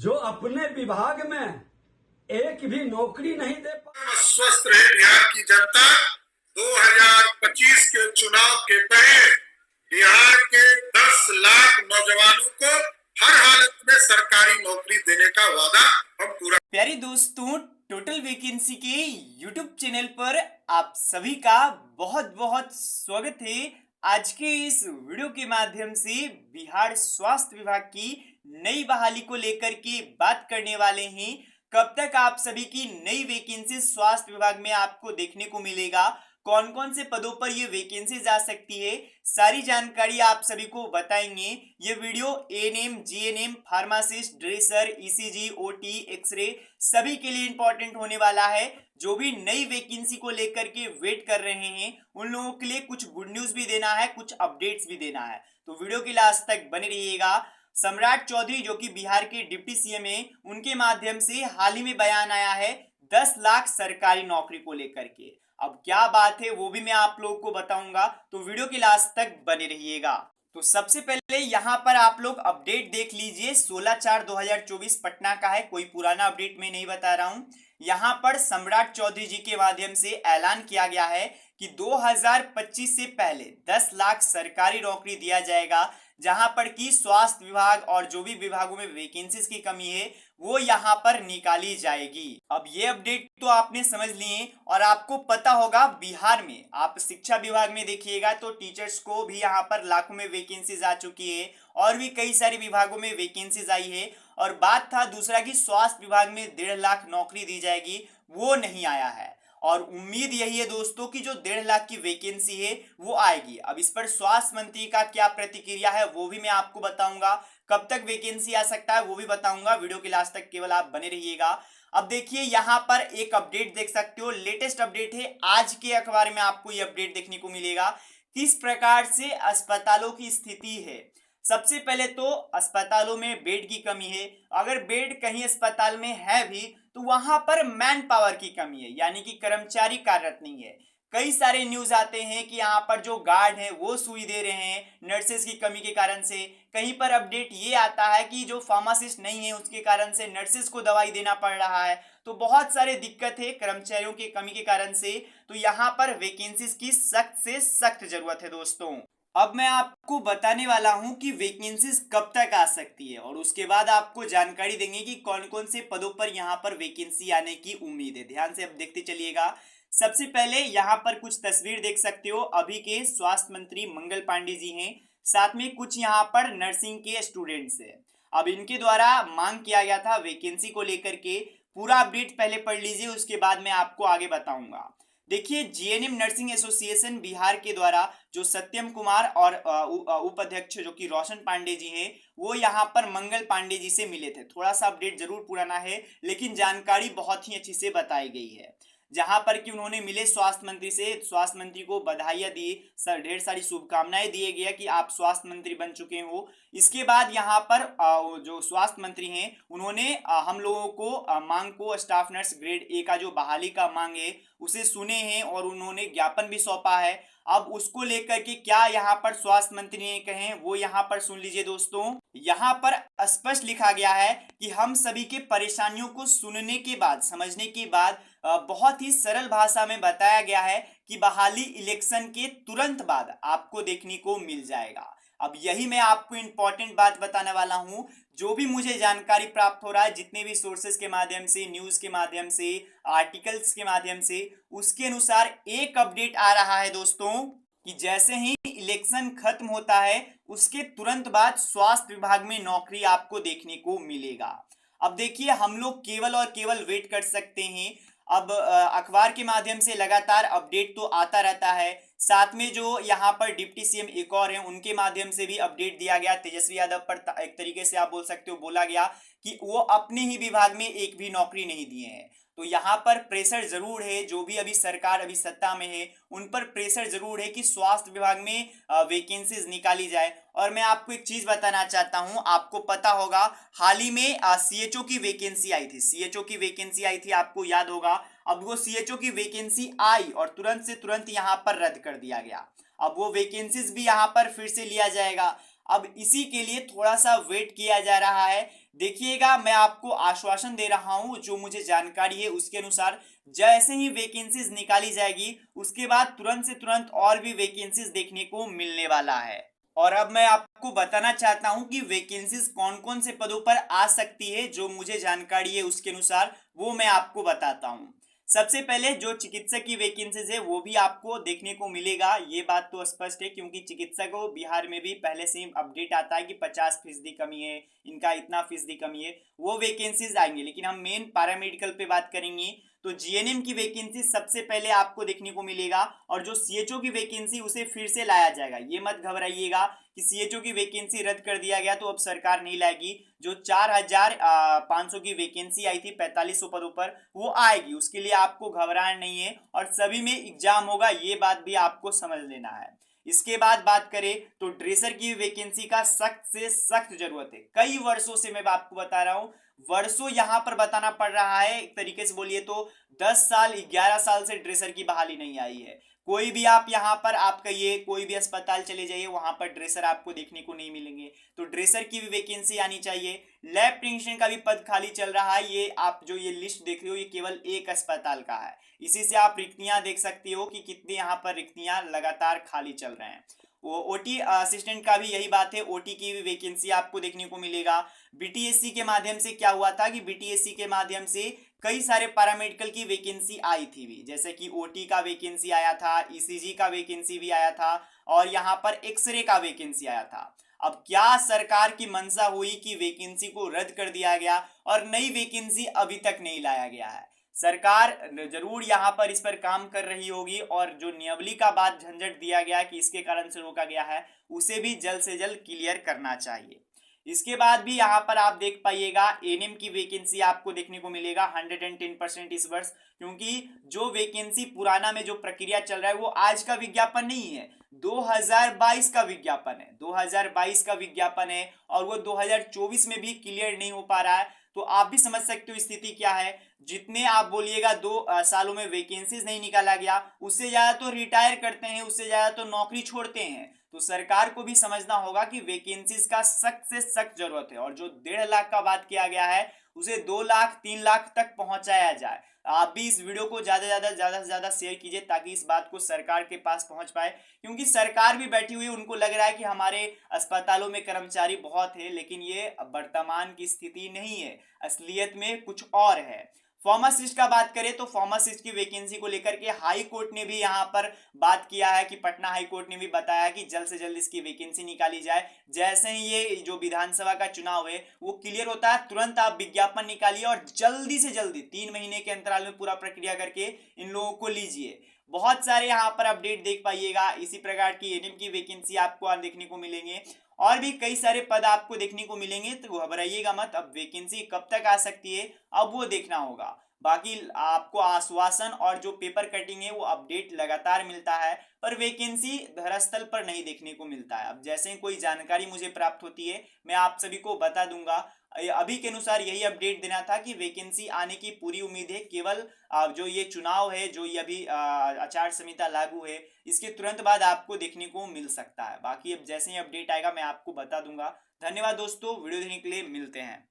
जो अपने विभाग में एक भी नौकरी नहीं दे स्वस्थ रहे बिहार की जनता। 2025 के चुनाव के पहले बिहार के 10 लाख नौजवानों को हर हालत में सरकारी नौकरी देने का वादा हम पूरा। प्यारे दोस्तों, टोटल वैकेंसी के यूट्यूब चैनल पर आप सभी का बहुत बहुत स्वागत है। आज के इस वीडियो के माध्यम से बिहार स्वास्थ्य विभाग की नई बहाली को लेकर के बात करने वाले हैं। कब तक आप सभी की नई वैकेंसी स्वास्थ्य विभाग में आपको देखने को मिलेगा, कौन कौन से पदों पर ये वैकेंसी जा सकती है, सारी जानकारी आप सभी को बताएंगे। ये video ANM, GNM, pharmacist, dresser, ECG, OT, x-ray सभी के लिए इंपॉर्टेंट होने वाला है। जो भी नई वैकेंसी को लेकर के वेट कर रहे हैं उन लोगों के लिए कुछ गुड न्यूज भी देना है, कुछ अपडेट्स भी देना है, तो वीडियो के लास्ट तक बने रहिएगा। सम्राट चौधरी जो कि बिहार के डिप्टी सीएम है, उनके माध्यम से हाल ही में बयान आया है 10 लाख सरकारी नौकरी को लेकर के। अब क्या बात है वो भी मैं आप लोगों को बताऊंगा, तो वीडियो के लास्ट तक बने रहिएगा। तो सबसे पहले यहाँ पर आप लोग अपडेट देख लीजिए, 16/4/2024 पटना का है, कोई पुराना अपडेट मैं नहीं बता रहा हूँ। यहाँ पर सम्राट चौधरी जी के माध्यम से ऐलान किया गया है कि 2025 से पहले 10 लाख सरकारी नौकरी दिया जाएगा, जहां पर की स्वास्थ्य विभाग और जो भी विभागों में वैकेंसीज की कमी है वो यहां पर निकाली जाएगी। अब ये अपडेट तो आपने समझ लिए और आपको पता होगा बिहार में आप शिक्षा विभाग में देखिएगा तो टीचर्स को भी यहां पर लाखों में वैकेंसीज आ चुकी है और भी कई सारे विभागों में वैकेंसीज आई है। और बात था दूसरा कि स्वास्थ्य विभाग में 1.5 लाख नौकरी दी जाएगी, वो नहीं आया है। और उम्मीद यही है दोस्तों कि जो 1.5 लाख की वैकेंसी है वो आएगी। अब इस पर स्वास्थ्य मंत्री का क्या प्रतिक्रिया है वो भी मैं आपको बताऊंगा, कब तक वैकेंसी आ सकता है वो भी बताऊंगा। वीडियो के लास्ट तक केवल आप बने रहिएगा। अब देखिए यहाँ पर एक अपडेट देख सकते हो, लेटेस्ट अपडेट है, आज के अखबार में आपको ये अपडेट देखने को मिलेगा। किस प्रकार से अस्पतालों की स्थिति है। सबसे पहले तो अस्पतालों में बेड की कमी है। अगर बेड कहीं अस्पताल में है भी तो वहां पर मैन पावर की कमी है, यानी कि कर्मचारी कार्यरत नहीं है। कई सारे न्यूज आते हैं कि यहाँ पर जो गार्ड हैं वो सुई दे रहे हैं नर्सेज की कमी के कारण से। कहीं पर अपडेट ये आता है कि जो फार्मासिस्ट नहीं है उसके कारण से नर्सेज को दवाई देना पड़ रहा है। तो बहुत सारे दिक्कत है कर्मचारियों की कमी के कारण से। तो यहाँ पर वैकेंसीज की सख्त से सख्त जरूरत है दोस्तों। अब मैं आपको बताने वाला हूं कि वैकेंसीज कब तक आ सकती है और उसके बाद आपको जानकारी देंगे कि कौन कौन से पदों पर यहां पर वैकेंसी आने की उम्मीद है। ध्यान से अब देखते चलिएगा। सबसे पहले यहां पर कुछ तस्वीर देख सकते हो, अभी के स्वास्थ्य मंत्री मंगल पांडे जी हैं, साथ में कुछ यहां पर नर्सिंग के स्टूडेंट्स है। अब इनके द्वारा मांग किया गया था वैकेंसी को लेकर के, पूरा अपडेट पहले पढ़ लीजिए, उसके बाद मैं आपको आगे बताऊंगा। देखिए, जीएनएम नर्सिंग एसोसिएशन बिहार के द्वारा जो सत्यम कुमार और उपाध्यक्ष जो कि रोशन पांडे जी हैं वो यहाँ पर मंगल पांडे जी से मिले थे। थोड़ा सा अपडेट जरूर पुराना है लेकिन जानकारी बहुत ही अच्छी से बताई गई है। जहां पर कि उन्होंने मिले स्वास्थ्य मंत्री से, स्वास्थ्य मंत्री को बधाइयां दी, सर ढेर सारी शुभकामनाएं दिए गया कि आप स्वास्थ्य मंत्री बन चुके हो। इसके बाद यहाँ पर जो स्वास्थ्य मंत्री हैं उन्होंने हम लोगों को मांग को, स्टाफ नर्स ग्रेड ए का जो बहाली का मांग है उसे सुने हैं और उन्होंने ज्ञापन भी सौंपा है। अब उसको लेकर के क्या यहाँ पर स्वास्थ्य मंत्री ने कहे वो यहाँ पर सुन लीजिए दोस्तों। यहाँ पर स्पष्ट लिखा गया है कि हम सभी के परेशानियों को सुनने के बाद, समझने के बाद बहुत ही सरल भाषा में बताया गया है कि बहाली इलेक्शन के तुरंत बाद आपको देखने को मिल जाएगा। अब यही मैं आपको इंपॉर्टेंट बात बताने वाला हूं, जो भी मुझे जानकारी प्राप्त हो रहा है जितने भी सोर्सेस के माध्यम से, न्यूज के माध्यम से, आर्टिकल्स के माध्यम से, उसके अनुसार एक अपडेट आ रहा है दोस्तों कि जैसे ही इलेक्शन खत्म होता है उसके तुरंत बाद स्वास्थ्य विभाग में नौकरी आपको देखने को मिलेगा। अब देखिए, हम लोग केवल और केवल वेट कर सकते हैं। अब अखबार के माध्यम से लगातार अपडेट तो आता रहता है, साथ में जो यहाँ पर डिप्टी सीएम एक और हैं उनके माध्यम से भी अपडेट दिया गया। तेजस्वी यादव पर एक तरीके से आप बोल सकते हो बोला गया कि वो अपने ही विभाग में एक भी नौकरी नहीं दिए हैं। तो यहाँ पर प्रेशर जरूर है, जो भी अभी सरकार अभी सत्ता में है उन पर प्रेशर जरूर है कि स्वास्थ्य विभाग में वैकेंसीज निकाली जाए। और मैं आपको एक चीज बताना चाहता हूं, आपको पता होगा हाल ही में सीएचओ की वैकेंसी आई थी, सीएचओ की वैकेंसी आई थी, आपको याद होगा। अब वो सीएचओ की वैकेंसी आई और तुरंत से तुरंत यहाँ पर रद्द कर दिया गया। अब वो वैकेंसीज भी यहाँ पर फिर से लिया जाएगा। अब इसी के लिए थोड़ा सा वेट किया जा रहा है देखिएगा, मैं आपको आश्वासन दे रहा हूं, जो मुझे जानकारी है उसके अनुसार जैसे ही वैकेंसीज निकाली जाएगी उसके बाद तुरंत से तुरंत और भी वैकेंसीज देखने को मिलने वाला है। और अब मैं आपको बताना चाहता हूं कि वैकेंसीज कौन कौन से पदों पर आ सकती है, जो मुझे जानकारी है उसके अनुसार वो मैं आपको बताता हूं। सबसे पहले जो चिकित्सक की वैकेंसीज है वो भी आपको देखने को मिलेगा, ये बात तो स्पष्ट है, क्योंकि चिकित्सकों बिहार में भी पहले से ही अपडेट आता है कि 50% कमी है, इनका इतना फीसदी कमी है, वो वैकेंसीज आएंगे। लेकिन हम मेन पैरामेडिकल पे बात करेंगे तो जीएनएम की वैकेंसी सबसे पहले आपको देखने को मिलेगा, और जो सीएचओ की वैकेंसी उसे फिर से लाया जाएगा। ये मत घबराइएगा कि सीएचओ की वैकेंसी रद्द कर दिया गया तो अब सरकार नहीं लाएगी। जो 4500 की वैकेंसी आई थी 4500 पदों पर, वो आएगी, उसके लिए आपको घबराना नहीं है, और सभी में एग्जाम होगा, ये बात भी आपको समझ लेना है। इसके बाद बात करें तो ड्रेसर की वैकेंसी का सख्त से सख्त जरूरत है। कई वर्षों से मैं आपको बता रहा हूं, वर्षों यहां पर बताना पड़ रहा है, एक तरीके से बोलिए तो 10 साल 11 साल से ड्रेसर की बहाली नहीं आई है। कोई भी आप यहाँ पर आप कहिए, कोई भी अस्पताल चले जाइए, वहां पर ड्रेसर आपको देखने को नहीं मिलेंगे। तो ड्रेसर की भी वैकेंसी आनी चाहिए। लैब टेक्नीशियन का भी पद खाली चल रहा है। ये आप जो ये लिस्ट देख रहे हो ये केवल एक अस्पताल का है, इसी से आप रिक्तियां देख सकते हो कि कितनी यहाँ पर रिक्तियां लगातार खाली चल रहे हैं। वो ओटी असिस्टेंट का भी यही बात है, ओटी की भी वैकेंसी आपको देखने को मिलेगा। बीटीएससी के माध्यम से क्या हुआ था कि बीटीएससी के माध्यम से कई सारे पैरामेडिकल की वैकेंसी आई थी भी, जैसे कि ओटी का वैकेंसी आया था, ईसीजी का वैकेंसी भी आया था, और यहाँ पर एक्सरे का वैकेंसी आया था। अब क्या सरकार की मंशा हुई कि वैकेंसी को रद्द कर दिया गया और नई वैकेंसी अभी तक नहीं लाया गया है। सरकार जरूर यहाँ पर इस पर काम कर रही होगी, और जो नियमावली का बात झंझट दिया गया कि इसके कारण से रोका गया है, उसे भी जल्द से जल्द क्लियर करना चाहिए। इसके बाद भी यहाँ पर आप देख पाइएगा एएनएम की वैकेंसी आपको देखने को मिलेगा 110% इस वर्ष, क्योंकि जो वैकेंसी पुराना में जो प्रक्रिया चल रहा है वो आज का विज्ञापन नहीं है, 2022 का विज्ञापन है, 2022 का विज्ञापन है, और वो 2024 में भी क्लियर नहीं हो पा रहा है। तो आप भी समझ सकते हो स्थिति क्या है। जितने आप बोलिएगा 2 सालों में वैकेंसीज नहीं निकाला गया, उससे ज्यादा तो रिटायर करते हैं, उससे ज्यादा तो नौकरी छोड़ते हैं। तो सरकार को भी समझना होगा कि वैकेंसीज का सख्त से सख्त जरूरत है, और जो 1.5 लाख का बात किया गया है उसे 2 लाख 3 लाख तक पहुंचाया जाए। आप भी इस वीडियो को ज्यादा से ज्यादा शेयर कीजिए, ताकि इस बात को सरकार के पास पहुंच पाए, क्योंकि सरकार भी बैठी हुई है, उनको लग रहा है कि हमारे अस्पतालों में कर्मचारी बहुत है, लेकिन ये वर्तमान की स्थिति नहीं है, असलियत में कुछ और है। फार्मासिस्ट का बात करें तो फार्मासिस्ट की वैकेंसी को लेकर के हाई कोर्ट ने भी यहाँ पर बात किया है, कि पटना हाई कोर्ट ने भी बताया कि जल्द से जल्द इसकी वैकेंसी निकाली जाए। जैसे ही ये जो विधानसभा का चुनाव है वो क्लियर होता है, तुरंत आप विज्ञापन निकालिए और जल्दी से जल्दी 3 महीने के अंतराल में पूरा प्रक्रिया करके इन लोगों को लीजिए। बहुत सारे यहाँ पर अपडेट देख पाइएगा। इसी प्रकार की एएनएम की वैकेंसी आपको देखने को मिलेंगे, और भी कई सारे पद आपको देखने को मिलेंगे, तो घबराइएगा मत। अब वैकेंसी कब तक आ सकती है अब वो देखना होगा। बाकी आपको आश्वासन और जो पेपर कटिंग है वो अपडेट लगातार मिलता है, पर वैकेंसी धरातल पर नहीं देखने को मिलता है। अब जैसे ही कोई जानकारी मुझे प्राप्त होती है मैं आप सभी को बता दूंगा। अभी के अनुसार यही अपडेट देना था कि वैकेंसी आने की पूरी उम्मीद है। केवल जो ये चुनाव है, जो ये अभी आचार संहिता लागू है, इसके तुरंत बाद आपको देखने को मिल सकता है। बाकी अब जैसे ही अपडेट आएगा मैं आपको बता दूंगा। धन्यवाद दोस्तों, वीडियो देखने के लिए, मिलते हैं।